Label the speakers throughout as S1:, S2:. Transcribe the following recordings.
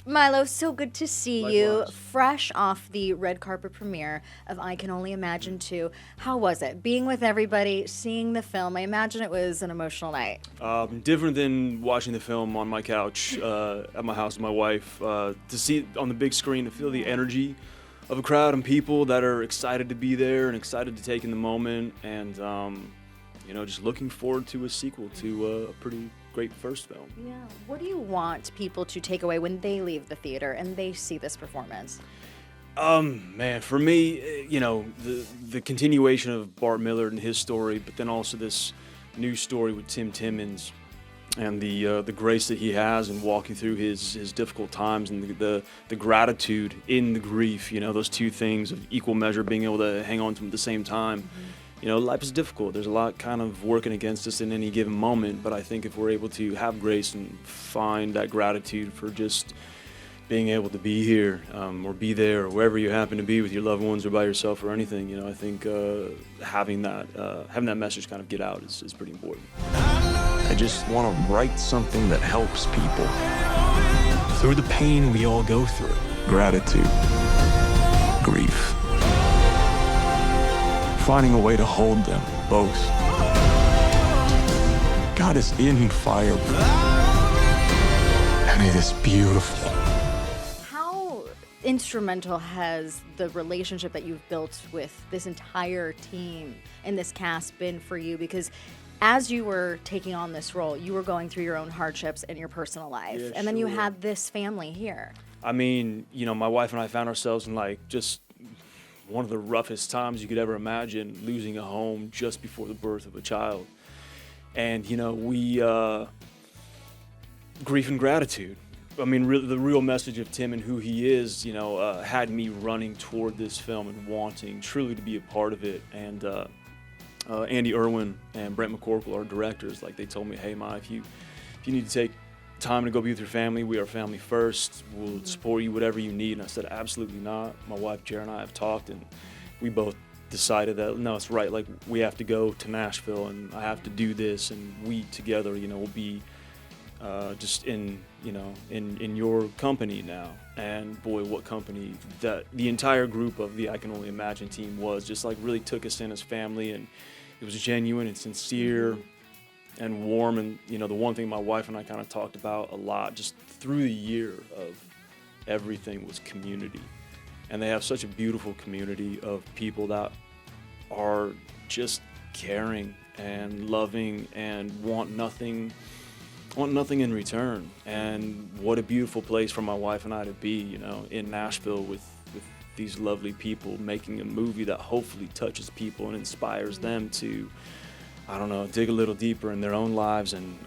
S1: Milo, so good to see you.
S2: Likewise.
S1: Fresh off the red carpet premiere of I Can Only Imagine 2. How was it? Being with everybody, seeing the film. I imagine it was an emotional night.
S2: Different than watching the film on my couch at my house with my wife. To see it on the big screen, to feel the energy of a crowd and people that are excited to be there and excited to take in the moment, and just looking forward to a sequel to a pretty great first film.
S1: Yeah. What do you want people to take away when they leave the theater and they see this performance?
S2: Man, for me, the continuation of Bart Millard and his story, but then also this new story with Tim Timmons and the grace that he has in walking through his difficult times, and the gratitude in the grief, those two things of equal measure, being able to hang on to them at the same time.
S1: Mm-hmm.
S2: Life is difficult. There's a lot kind of working against us in any given moment, but I think if we're able to have grace and find that gratitude for just being able to be here or be there or wherever you happen to be with your loved ones or by yourself or anything, I think having that message kind of get out is pretty important.
S3: I just want to write something that helps people through the pain we all go through. Gratitude, grief, finding a way to hold them both. God is in fire, and it is beautiful.
S1: How instrumental has the relationship that you've built with this entire team and this cast been for you? Because as you were taking on this role, you were going through your own hardships in your personal life,
S2: Yeah,
S1: and then you
S2: sure.
S1: had this family here.
S2: I mean, my wife and I found ourselves in just one of the roughest times you could ever imagine, losing a home just before the birth of a child. And, we, grief and gratitude. I mean, the real message of Tim and who he is, had me running toward this film and wanting truly to be a part of it. And Andy Irwin and Brent McCorkle, our directors, they told me, hey, Ma, if you need to take time to go be with your family, we are family first. We'll support you whatever you need. And I said, absolutely not. My wife, Jared, and I have talked, and we both decided that, no, it's right. We have to go to Nashville, and I have to do this, and we together, will be just in your company now. And boy, what company that the entire group of the I Can Only Imagine team was. Just really took us in as family, and it was genuine and sincere and warm. And the one thing my wife and I kind of talked about a lot just through the year of everything was community. And they have such a beautiful community of people that are just caring and loving and want nothing in return. And what a beautiful place for my wife and I to be, in Nashville with these lovely people, making a movie that hopefully touches people and inspires them to, dig a little deeper in their own lives and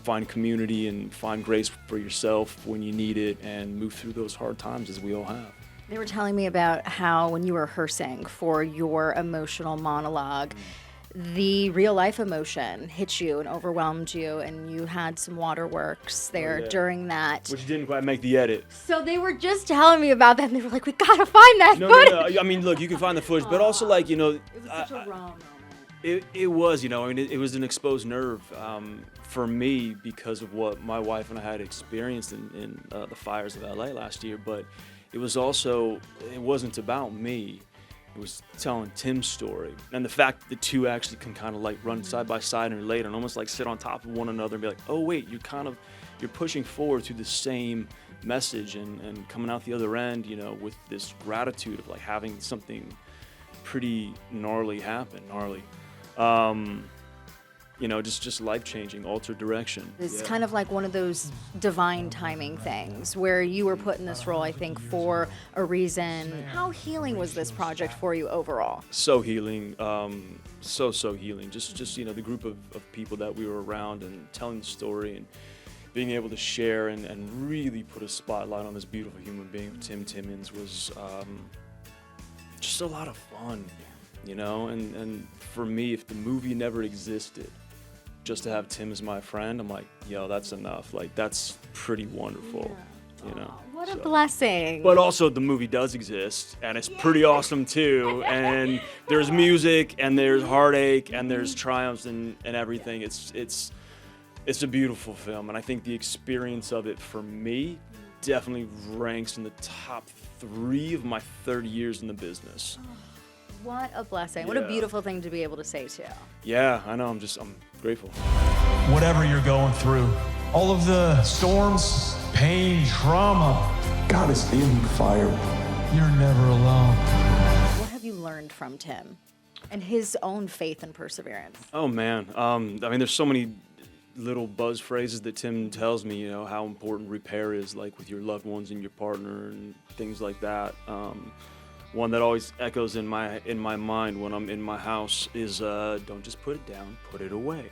S2: find community and find grace for yourself when you need it and move through those hard times as we all have.
S1: They were telling me about how when you were rehearsing for your emotional monologue, the real life emotion hit you and overwhelmed you, and you had some waterworks there during that.
S2: Which didn't quite make the edit.
S1: So they were just telling me about that, and they were like, we gotta find that footage.
S2: No. I mean, look, you can find the footage, but also
S1: It was such a raw moment.
S2: It was, it was an exposed nerve for me because of what my wife and I had experienced in the fires of LA last year. But it was also, it wasn't about me. It was telling Tim's story. And the fact that the two actually can kind of run side by side and relate and almost sit on top of one another and be like, oh wait, you're pushing forward to the same message and coming out the other end, with this gratitude of having something pretty gnarly happen. Just life-changing, altered direction.
S1: It's kind of like one of those divine timing things where you were put in this role, I think, for a reason. How healing was this project for you overall?
S2: So healing, so healing. Just the group of people that we were around and telling the story and being able to share and really put a spotlight on this beautiful human being, Tim Timmons, was just a lot of fun, and for me, if the movie never existed, just to have Tim as my friend, I'm like, yo, that's enough. That's pretty wonderful,
S1: What a blessing.
S2: But also the movie does exist, and it's pretty awesome too. And there's music, and there's heartache, and there's triumphs and everything. It's a beautiful film, and I think the experience of it for me definitely ranks in the top 3 of my 30 years in the business.
S1: What a blessing. What a
S2: Yeah.
S1: beautiful thing to be able to say too.
S2: Yeah, I know. I'm grateful.
S3: Whatever you're going through, all of the storms, pain, trauma,
S4: God is in the fire.
S3: you're never alone.
S1: What have you learned from Tim and his own faith and perseverance?
S2: Oh man, I mean, there's so many little buzz phrases that Tim tells me. You know how important repair is, like with your loved ones and your partner and things like that. One that always echoes in my mind when I'm in my house is don't just put it down, put it away.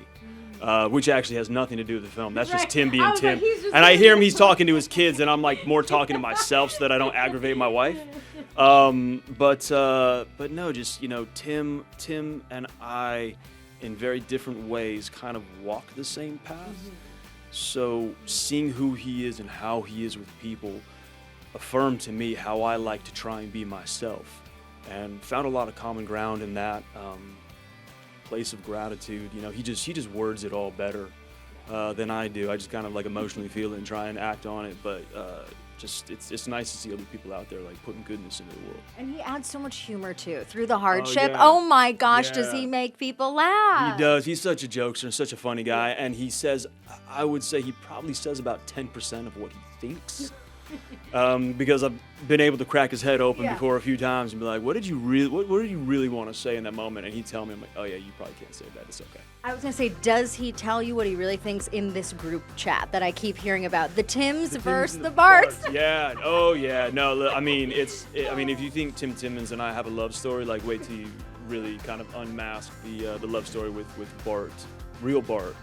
S2: Which actually has nothing to do with the film. That's just Tim being Tim. And I hear him, he's talking to his kids, and I'm like more talking to myself so that I don't aggravate my wife. But no, just, you know, Tim and I, in very different ways, kind of walk the same path. So seeing who he is and how he is with people affirmed to me how I like to try and be myself, and found a lot of common ground in that place of gratitude. You know, he just words it all better than I do. I just kind of like emotionally feel it and try and act on it, but just it's nice to see other people out there like putting goodness into the world.
S1: And he adds so much humor too through the hardship.
S2: yeah.
S1: Oh my gosh, does
S2: Yeah.
S1: he make people laugh?
S2: He does. He's such a jokester and such a funny guy, and he says, I would say he probably says about 10% of what he thinks. Because I've been able to crack his head open
S1: Yeah.
S2: before a few times and be like, what did you really want to say in that moment? And he'd tell me, I'm like, oh yeah, you probably can't say that. It's okay.
S1: I was gonna say, does he tell you what he really thinks in this group chat that I keep hearing about? The Tims versus the Barts.
S2: Yeah. Oh yeah. No, I mean, I mean, if you think Tim Timmons and I have a love story, like wait till you really kind of unmask the love story with Bart, real Bart,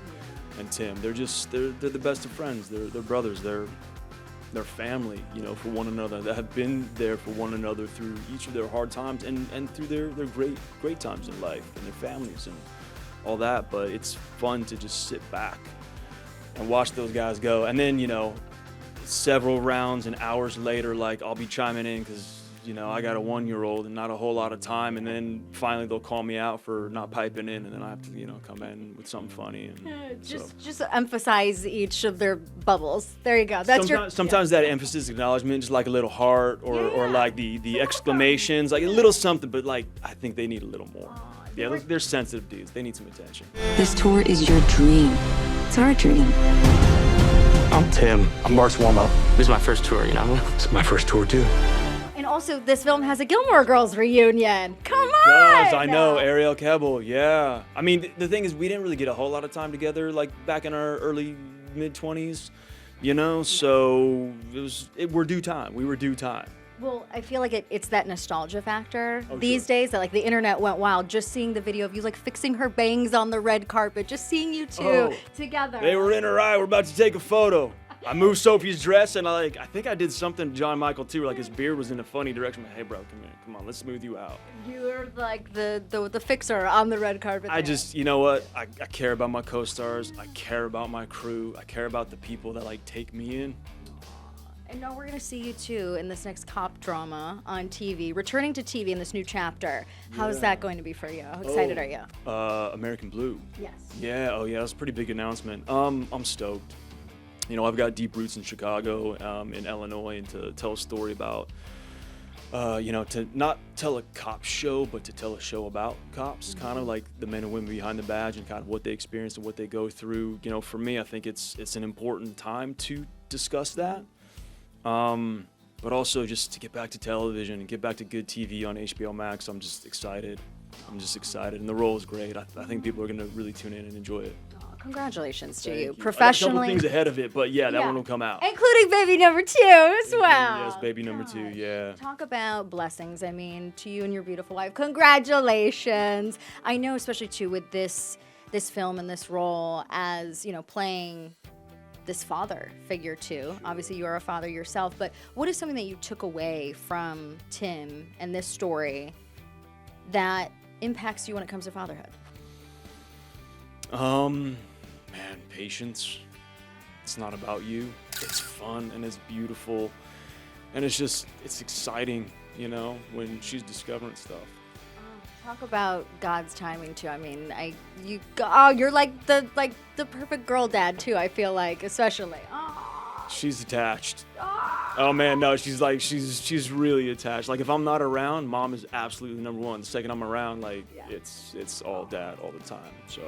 S2: and Tim. They're the best of friends. They're brothers. They're family, you know, for one another, that have been there for one another through each of their hard times and through their great times in life and their families and all that. But it's fun to just sit back and watch those guys go. And then, you know, several rounds and hours later, like I'll be chiming in because, you know, I got a 1-year-old and not a whole lot of time. And then finally they'll call me out for not piping in, and then I have to, you know, come in with something funny. And
S1: Just emphasize each of their bubbles. There you go. That's
S2: sometimes that emphasis, acknowledgement, just like a little heart or like the exclamations, like a little something, but like I think they need a little more. Yeah, they're sensitive dudes. They need some attention.
S5: This tour is your dream. It's our dream.
S3: I'm Tim. I'm Bart's warm-up.
S6: This is my first tour, you know?
S3: It's my first tour, too.
S1: And also, this film has a Gilmore Girls reunion. Come on!
S2: Yes, I know, Ariel Kebble, yeah. I mean, the thing is, we didn't really get a whole lot of time together, like back in our early, mid-20s, you know? So we're due time. We were due time.
S1: Well, I feel like it's that nostalgia factor these
S2: sure.
S1: days that like the internet went wild. Just seeing the video of you like fixing her bangs on the red carpet, just seeing you two together.
S2: They were in her eye. We're about to take a photo. I moved Sophie's dress, and I think I did something to John Michael too. Like his beard was in a funny direction. I'm like, hey, bro, come here, come on, let's smooth you out.
S1: You were like the fixer on the red carpet.
S2: I
S1: there.
S2: just, you know what? I care about my co-stars. I care about my crew. I care about the people that like take me in.
S1: And now we're gonna see you too in this next cop drama on TV, returning to TV in this new chapter. How's that going to be for you? How excited are you?
S2: American Blue.
S1: Yes.
S2: Yeah. Oh yeah, that's a pretty big announcement. I'm stoked. You know, I've got deep roots in Chicago, in Illinois, and to tell a story about, you know, to not tell a cop show, but to tell a show about cops, kind of like the men and women behind the badge and kind of what they experience and what they go through. You know, for me, I think it's an important time to discuss that. But also just to get back to television and get back to good TV on HBO Max. I'm just excited. And the role is great. I think people are going to really tune in and enjoy it.
S1: Congratulations to
S2: Thank
S1: you.
S2: I
S1: Professionally.
S2: got a couple things ahead of it, but yeah, that one will come out.
S1: Including baby number 2 as well.
S2: Yes, baby number 2, yeah.
S1: Talk about blessings. I mean, to you and your beautiful wife, congratulations. I know, especially too, with this film and this role as, you know, playing this father figure too. Obviously, you are a father yourself, but what is something that you took away from Tim and this story that impacts you when it comes to fatherhood?
S2: Man, patience. It's not about you. It's fun and it's beautiful. And it's exciting, you know, when she's discovering stuff.
S1: Talk about God's timing too. I mean, you're like the perfect girl dad too. I feel like, especially.
S2: She's attached. Oh man, no, she's really attached. Like if I'm not around, mom is absolutely number one. The second I'm around, like it's all dad all the time. So